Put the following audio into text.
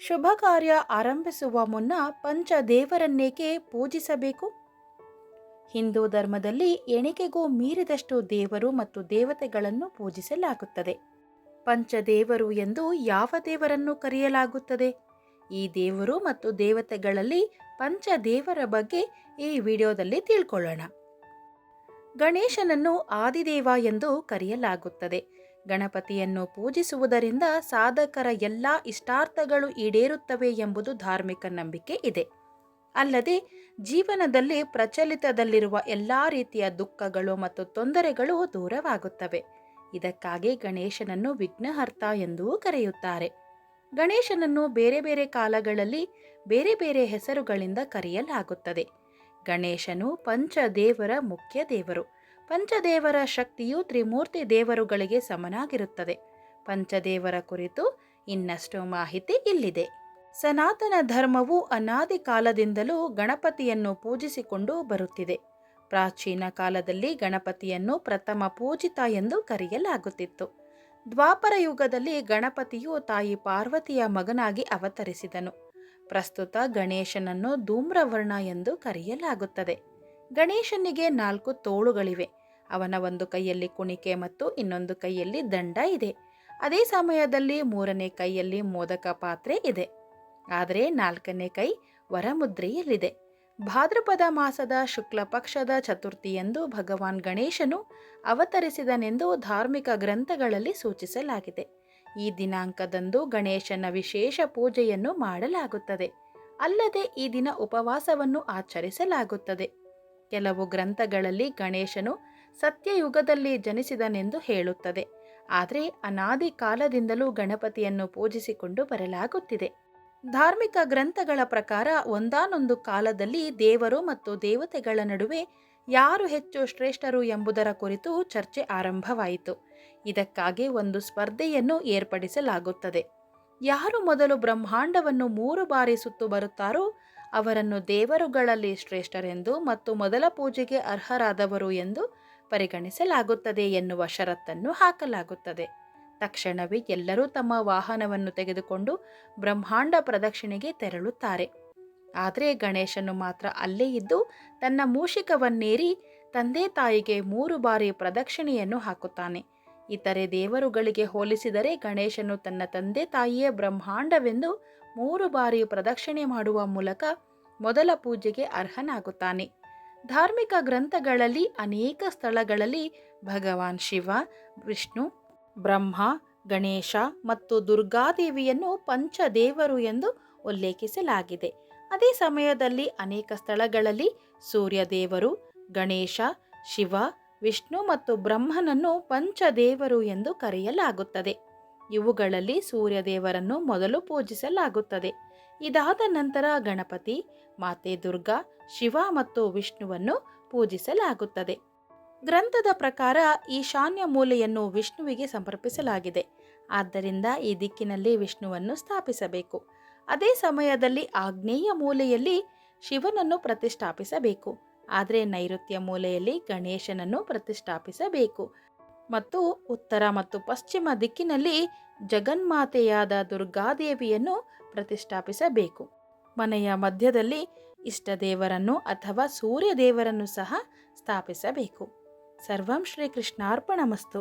ಶುಭ ಕಾರ್ಯ ಆರಂಭಿಸುವ ಮುನ್ನ ಪಂಚದೇವರನ್ನೇಕೆ ಪೂಜಿಸಬೇಕು? ಹಿಂದೂ ಧರ್ಮದಲ್ಲಿ ಎಣಿಕೆಗೂ ಮೀರಿದಷ್ಟು ದೇವರು ಮತ್ತು ದೇವತೆಗಳನ್ನು ಪೂಜಿಸಲಾಗುತ್ತದೆ. ಪಂಚದೇವರು ಎಂದು ಯಾವ ದೇವರನ್ನು ಕರೆಯಲಾಗುತ್ತದೆ? ಈ ದೇವರು ಮತ್ತು ದೇವತೆಗಳಲ್ಲಿ ಪಂಚದೇವರ ಬಗ್ಗೆ ಈ ವಿಡಿಯೋದಲ್ಲಿ ತಿಳ್ಕೊಳ್ಳೋಣ. ಗಣೇಶನನ್ನು ಆದಿದೇವ ಎಂದು ಕರೆಯಲಾಗುತ್ತದೆ. ಗಣಪತಿಯನ್ನು ಪೂಜಿಸುವುದರಿಂದ ಸಾಧಕರ ಎಲ್ಲ ಇಷ್ಟಾರ್ಥಗಳು ಈಡೇರುತ್ತವೆ ಎಂಬುದು ಧಾರ್ಮಿಕ ನಂಬಿಕೆ ಇದೆ. ಅಲ್ಲದೆ ಜೀವನದಲ್ಲಿ ಪ್ರಚಲಿತದಲ್ಲಿರುವ ಎಲ್ಲ ರೀತಿಯ ದುಃಖಗಳು ಮತ್ತು ತೊಂದರೆಗಳು ದೂರವಾಗುತ್ತವೆ. ಇದಕ್ಕಾಗಿ ಗಣೇಶನನ್ನು ವಿಘ್ನಹರ್ತ ಎಂದೂ ಕರೆಯುತ್ತಾರೆ. ಗಣೇಶನನ್ನು ಬೇರೆ ಬೇರೆ ಕಾಲಗಳಲ್ಲಿ ಬೇರೆ ಬೇರೆ ಹೆಸರುಗಳಿಂದ ಕರೆಯಲಾಗುತ್ತದೆ. ಗಣೇಶನು ಪಂಚದೇವರ ಮುಖ್ಯ ದೇವರು. ಪಂಚದೇವರ ಶಕ್ತಿಯು ತ್ರಿಮೂರ್ತಿ ದೇವರುಗಳಿಗೆ ಸಮನಾಗಿರುತ್ತದೆ. ಪಂಚದೇವರ ಕುರಿತು ಇನ್ನಷ್ಟು ಮಾಹಿತಿ ಇಲ್ಲಿದೆ. ಸನಾತನ ಧರ್ಮವು ಅನಾದಿ ಕಾಲದಿಂದಲೂ ಗಣಪತಿಯನ್ನು ಪೂಜಿಸಿಕೊಂಡು ಬರುತ್ತಿದೆ. ಪ್ರಾಚೀನ ಕಾಲದಲ್ಲಿ ಗಣಪತಿಯನ್ನು ಪ್ರಥಮ ಪೂಜಿತ ಎಂದು ಕರೆಯಲಾಗುತ್ತಿತ್ತು. ದ್ವಾಪರ ಯುಗದಲ್ಲಿ ಗಣಪತಿಯು ತಾಯಿ ಪಾರ್ವತಿಯ ಮಗನಾಗಿ ಅವತರಿಸಿದನು. ಪ್ರಸ್ತುತ ಗಣೇಶನನ್ನು ಧೂಮ್ರವರ್ಣ ಎಂದು ಕರೆಯಲಾಗುತ್ತದೆ. ಗಣೇಶನಿಗೆ 4 ತೋಳುಗಳಿವೆ. ಅವನ ಒಂದು ಕೈಯಲ್ಲಿ ಕುಣಿಕೆ ಮತ್ತು ಇನ್ನೊಂದು ಕೈಯಲ್ಲಿ ದಂಡ ಇದೆ. ಅದೇ ಸಮಯದಲ್ಲಿ 3ನೇ ಕೈಯಲ್ಲಿ ಮೋದಕ ಪಾತ್ರೆ ಇದೆ. ಆದರೆ 4ನೇ ಕೈ ವರಮುದ್ರೆಯಲ್ಲಿದೆ. ಭಾದ್ರಪದ ಮಾಸದ ಶುಕ್ಲ ಪಕ್ಷದ ಚತುರ್ಥಿಯಂದು ಭಗವಾನ್ ಗಣೇಶನು ಅವತರಿಸಿದನೆಂದು ಧಾರ್ಮಿಕ ಗ್ರಂಥಗಳಲ್ಲಿ ಸೂಚಿಸಲಾಗಿದೆ. ಈ ದಿನಾಂಕದಂದು ಗಣೇಶನ ವಿಶೇಷ ಪೂಜೆಯನ್ನು ಮಾಡಲಾಗುತ್ತದೆ. ಅಲ್ಲದೆ ಈ ದಿನ ಉಪವಾಸವನ್ನು ಆಚರಿಸಲಾಗುತ್ತದೆ. ಕೆಲವು ಗ್ರಂಥಗಳಲ್ಲಿ ಗಣೇಶನು ಸತ್ಯಯುಗದಲ್ಲಿ ಜನಿಸಿದನೆಂದು ಹೇಳುತ್ತದೆ. ಆದರೆ ಅನಾದಿ ಕಾಲದಿಂದಲೂ ಗಣಪತಿಯನ್ನು ಪೂಜಿಸಿಕೊಂಡು ಬರಲಾಗುತ್ತಿದೆ. ಧಾರ್ಮಿಕ ಗ್ರಂಥಗಳ ಪ್ರಕಾರ ಒಂದಾನೊಂದು ಕಾಲದಲ್ಲಿ ದೇವರು ಮತ್ತು ದೇವತೆಗಳ ನಡುವೆ ಯಾರು ಹೆಚ್ಚು ಶ್ರೇಷ್ಠರು ಎಂಬುದರ ಕುರಿತು ಚರ್ಚೆ ಆರಂಭವಾಯಿತು. ಇದಕ್ಕಾಗಿ ಒಂದು ಸ್ಪರ್ಧೆಯನ್ನು ಏರ್ಪಡಿಸಲಾಗುತ್ತದೆ. ಯಾರು ಮೊದಲು ಬ್ರಹ್ಮಾಂಡವನ್ನು 3 ಬಾರಿ ಸುತ್ತು ಬರುತ್ತಾರೋ ಅವರನ್ನು ದೇವರುಗಳಲ್ಲಿ ಶ್ರೇಷ್ಠರೆಂದು ಮತ್ತು ಮೊದಲ ಪೂಜೆಗೆ ಅರ್ಹರಾದವರು ಎಂದು ಪರಿಗಣಿಸಲಾಗುತ್ತದೆ ಎನ್ನುವ ಷರತ್ತನ್ನು ಹಾಕಲಾಗುತ್ತದೆ. ತಕ್ಷಣವೇ ಎಲ್ಲರೂ ತಮ್ಮ ವಾಹನವನ್ನು ತೆಗೆದುಕೊಂಡು ಬ್ರಹ್ಮಾಂಡ ಪ್ರದಕ್ಷಿಣೆಗೆ ತೆರಳುತ್ತಾರೆ. ಆದರೆ ಗಣೇಶನು ಮಾತ್ರ ಅಲ್ಲೇ ಇದ್ದು ತನ್ನ ಮೂಷಿಕವನ್ನೇರಿ ತಂದೆ ತಾಯಿಗೆ 3 ಬಾರಿ ಪ್ರದಕ್ಷಿಣೆಯನ್ನು ಹಾಕುತ್ತಾನೆ. ಇತರೆ ದೇವರುಗಳಿಗೆ ಹೋಲಿಸಿದರೆ ಗಣೇಶನು ತನ್ನ ತಂದೆ ತಾಯಿಯೇ ಬ್ರಹ್ಮಾಂಡವೆಂದು 3 ಬಾರಿ ಪ್ರದಕ್ಷಿಣೆ ಮಾಡುವ ಮೂಲಕ ಮೊದಲ ಪೂಜೆಗೆ ಅರ್ಹನಾಗುತ್ತಾನೆ. ಧಾರ್ಮಿಕ ಗ್ರಂಥಗಳಲ್ಲಿ ಅನೇಕ ಸ್ಥಳಗಳಲ್ಲಿ ಭಗವಾನ್ ಶಿವ, ವಿಷ್ಣು, ಬ್ರಹ್ಮ, ಗಣೇಶ ಮತ್ತು ದುರ್ಗಾದೇವಿಯನ್ನು ಪಂಚದೇವರು ಎಂದು ಉಲ್ಲೇಖಿಸಲಾಗಿದೆ. ಅದೇ ಸಮಯದಲ್ಲಿ ಅನೇಕ ಸ್ಥಳಗಳಲ್ಲಿ ಸೂರ್ಯದೇವರು, ಗಣೇಶ, ಶಿವ, ವಿಷ್ಣು ಮತ್ತು ಬ್ರಹ್ಮನನ್ನು ಪಂಚದೇವರು ಎಂದು ಕರೆಯಲಾಗುತ್ತದೆ. ಇವುಗಳಲ್ಲಿ ಸೂರ್ಯದೇವರನ್ನು ಮೊದಲು ಪೂಜಿಸಲಾಗುತ್ತದೆ. ಇದಾದ ನಂತರ ಗಣಪತಿ, ಮಾತೆ ದುರ್ಗಾ, ಶಿವ ಮತ್ತು ವಿಷ್ಣುವನ್ನು ಪೂಜಿಸಲಾಗುತ್ತದೆ. ಗ್ರಂಥದ ಪ್ರಕಾರ ಈಶಾನ್ಯ ಮೂಲೆಯನ್ನು ವಿಷ್ಣುವಿಗೆ ಸಮರ್ಪಿಸಲಾಗಿದೆ. ಆದ್ದರಿಂದ ಈ ದಿಕ್ಕಿನಲ್ಲಿ ವಿಷ್ಣುವನ್ನು ಸ್ಥಾಪಿಸಬೇಕು. ಅದೇ ಸಮಯದಲ್ಲಿ ಆಗ್ನೇಯ ಮೂಲೆಯಲ್ಲಿ ಶಿವನನ್ನು ಪ್ರತಿಷ್ಠಾಪಿಸಬೇಕು. ಆದರೆ ನೈಋತ್ಯ ಮೂಲೆಯಲ್ಲಿ ಗಣೇಶನನ್ನು ಪ್ರತಿಷ್ಠಾಪಿಸಬೇಕು ಮತ್ತು ಉತ್ತರ ಮತ್ತು ಪಶ್ಚಿಮ ದಿಕ್ಕಿನಲ್ಲಿ ಜಗನ್ಮಾತೆಯಾದ ದುರ್ಗಾದೇವಿಯನ್ನು ಪ್ರತಿಷ್ಠಾಪಿಸಬೇಕು. ಮನೆಯ ಮಧ್ಯದಲ್ಲಿ ಇಷ್ಟದೇವರನ್ನು ಅಥವಾ ಸೂರ್ಯದೇವರನ್ನು ಸಹ ಸ್ಥಾಪಿಸಬೇಕು. ಸರ್ವಂ ಶ್ರೀಕೃಷ್ಣಾರ್ಪಣಮಸ್ತು.